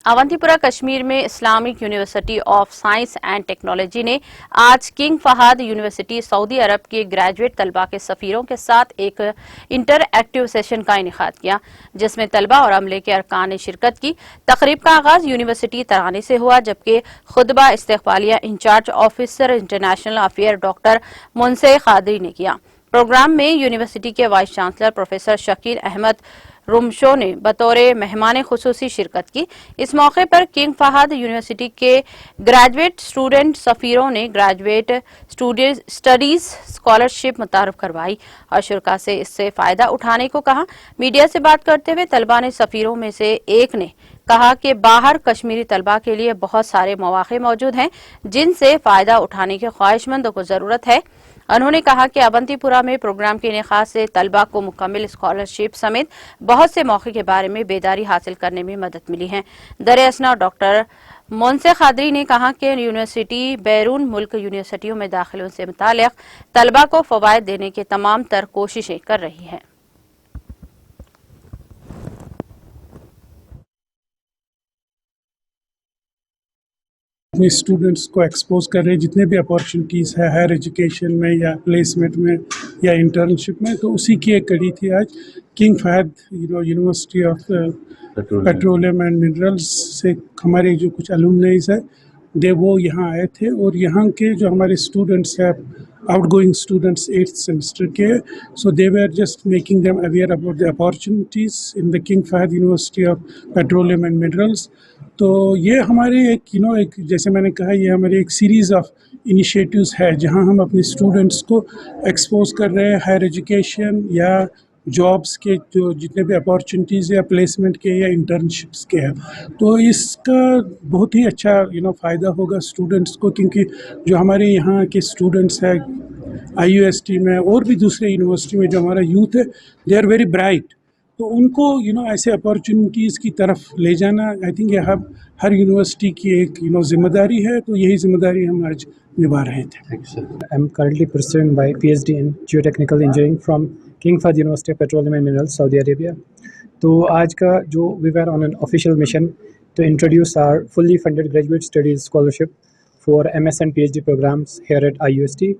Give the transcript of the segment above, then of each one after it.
अवंतीपुरा कश्मीर में Islamic university of science and technology ने आज किंग फहद यूनिवर्सिटी सऊदी अरब के ग्रेजुएट तलबा के सफ़ीरों के साथ एक इंटरएक्टिव सेशन का इनेकाद किया, जिसमें तलबा और अमले के अरकान ने शिरकत की। तकरीब का आगाज यूनिवर्सिटी तरानी से हुआ, जबकि खुतबा इस्तकबालिया in charge officer international affair doctor मुंसे खादरी ने किया। प्रोग्राम में यूनिवर्सिटी के vice chancellor professor Shakeel Ahmed रुमशो ने बतौर मेहमान खुसूसी शिरकत की। इस मौके पर किंग फहद यूनिवर्सिटी के ग्रेजुएट स्टूडेंट सफ़ीरों ने ग्रेजुएट स्टडीज स्कॉलरशिप मुतारफ करवाई और शुरा से इससे फ़ायदा उठाने को कहा। मीडिया से बात करते हुए तलबा ने सफ़ीरों में से एक ने कहा कि बाहर कश्मीरी तलबा के लिए बहुत सारे मौके मौजूद हैं जिनसे फ़ायदा उठाने के ख्वाहिशमंदों को ज़रूरत है। उन्होंने कहा कि अवंतीपुरा में प्रोग्राम के इनेकाद से तलबा को मुकम्मल स्कॉलरशिप समेत बहुत से मौके के बारे में बेदारी हासिल करने में मदद मिली है। दर-ए-असना डॉक्टर मुंसे खादरी ने कहा कि यूनिवर्सिटी बैरून मुल्क यूनिवर्सिटियों में दाखिलों से मुताल्लिक़ तलबा को फ़वाइद देने के तमाम तर कोशिशें कर रही है। अपने स्टूडेंट्स को एक्सपोज कर रहे हैं, जितने भी अपॉर्चुनिटीज़ है हायर एजुकेशन में या प्लेसमेंट में या इंटर्नशिप में, तो उसी की एक कड़ी थी आज। King Fahd University of Petroleum and Minerals से हमारे जो कुछ अलुमनाइज है वो यहाँ आए थे, और यहाँ के जो हमारे स्टूडेंट्स हैं outgoing students 8th semester के, so they were just making them aware about the opportunities in the King Fahd University of Petroleum and Minerals। तो ये हमारे एक जैसे मैंने कहा, ये हमारी एक सीरीज़ ऑफ इनिशिएटिव्स है जहाँ हम अपने स्टूडेंट्स को एक्सपोज कर रहे हैं हायर एजुकेशन या जॉब्स के जो जितने भी अपॉर्चुनिटीज़ या प्लेसमेंट के या इंटर्नशिप्स के हैं। तो इसका बहुत ही अच्छा फ़ायदा होगा स्टूडेंट्स को, क्योंकि जो हमारे यहाँ के स्टूडेंट्स हैं IUST में और भी दूसरे यूनिवर्सिटी में जो हमारा यूथ है, दे आर वेरी ब्राइट, तो उनको ऐसे अपॉर्चुनिटीज़ की तरफ ले जाना, आई थिंक ये हर यूनिवर्सिटी की एक जिम्मेदारी है। तो यही जिम्मेदारी हम आज निभा रहे थे। I am currently pursuing my PhD in geotechnical engineering from King Fahd University of Petroleum and Minerals, Saudi Arabia. तो आज का जो we were on an official mission to introduce our fully funded graduate studies scholarship for MS and PhD programs here at IUST।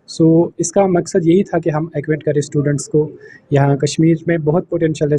So इसका मकसद यही था कि हम एक्वेंट करें स्टूडेंट्स को। यहाँ कश्मीर में बहुत पोटेंशियल है